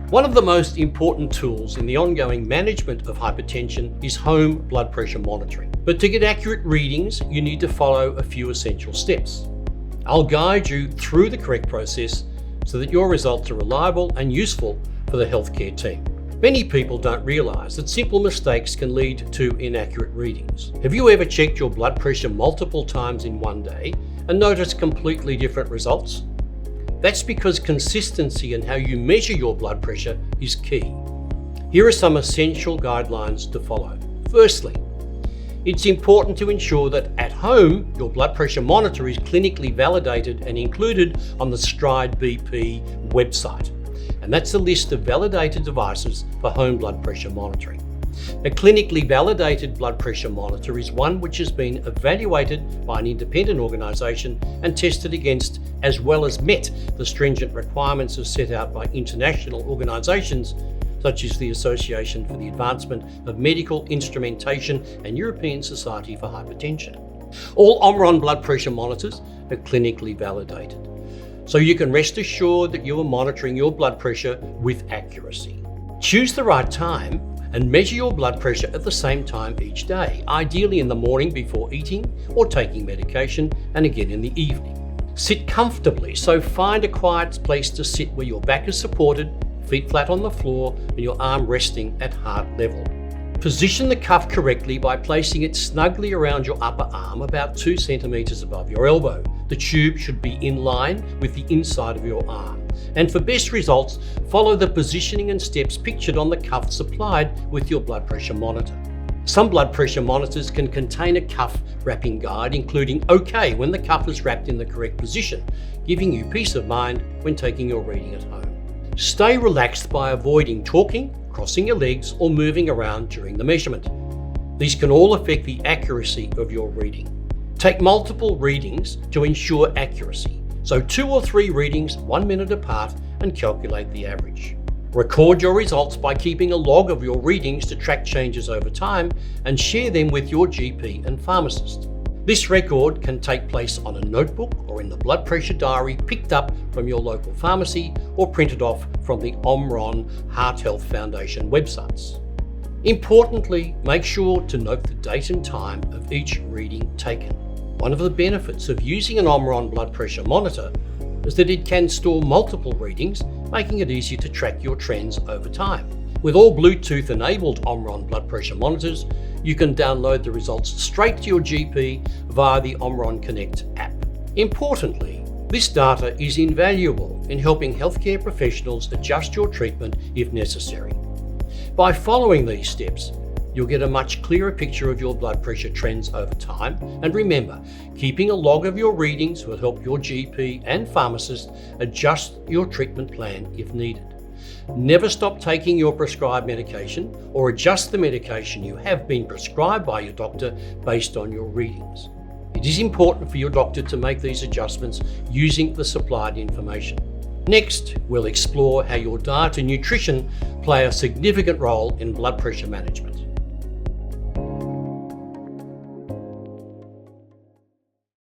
One of the most important tools in the ongoing management of hypertension is home blood pressure monitoring. But to get accurate readings, you need to follow a few essential steps. I'll guide you through the correct process so that your results are reliable and useful for the healthcare team. Many people don't realise that simple mistakes can lead to inaccurate readings. Have you ever checked your blood pressure multiple times in one day and noticed completely different results? That's because consistency in how you measure your blood pressure is key. Here are some essential guidelines to follow. Firstly, it's important to ensure that at home, your blood pressure monitor is clinically validated and included on the Stride BP website. And that's a list of validated devices for home blood pressure monitoring. A clinically validated blood pressure monitor is one which has been evaluated by an independent organisation and tested against, as well as met, the stringent requirements as set out by international organisations such as the Association for the Advancement of Medical Instrumentation and European Society for Hypertension. All OMRON blood pressure monitors are clinically validated, so you can rest assured that you are monitoring your blood pressure with accuracy. Choose the right time and measure your blood pressure at the same time each day, ideally in the morning before eating or taking medication, and again in the evening. Sit comfortably, so find a quiet place to sit where your back is supported, feet flat on the floor, and your arm resting at heart level. Position the cuff correctly by placing it snugly around your upper arm, about 2 centimeters above your elbow. The tube should be in line with the inside of your arm. And for best results, follow the positioning and steps pictured on the cuff supplied with your blood pressure monitor. Some blood pressure monitors can contain a cuff wrapping guide, including OK when the cuff is wrapped in the correct position, giving you peace of mind when taking your reading at home. Stay relaxed by avoiding talking, crossing your legs, or moving around during the measurement. These can all affect the accuracy of your reading. Take multiple readings to ensure accuracy. So 2 or 3 readings 1 minute apart and calculate the average. Record your results by keeping a log of your readings to track changes over time and share them with your GP and pharmacist. This record can take place on a notebook or in the blood pressure diary picked up from your local pharmacy or printed off from the OMRON Heart Health Foundation websites. Importantly, make sure to note the date and time of each reading taken. One of the benefits of using an OMRON blood pressure monitor is that it can store multiple readings, making it easier to track your trends over time. With all Bluetooth-enabled OMRON blood pressure monitors, you can download the results straight to your GP via the OMRON Connect app. Importantly, this data is invaluable in helping healthcare professionals adjust your treatment if necessary. By following these steps, you'll get a much clearer picture of your blood pressure trends over time. And remember, keeping a log of your readings will help your GP and pharmacist adjust your treatment plan if needed. Never stop taking your prescribed medication or adjust the medication you have been prescribed by your doctor based on your readings. It is important for your doctor to make these adjustments using the supplied information. Next, we'll explore how your diet and nutrition play a significant role in blood pressure management.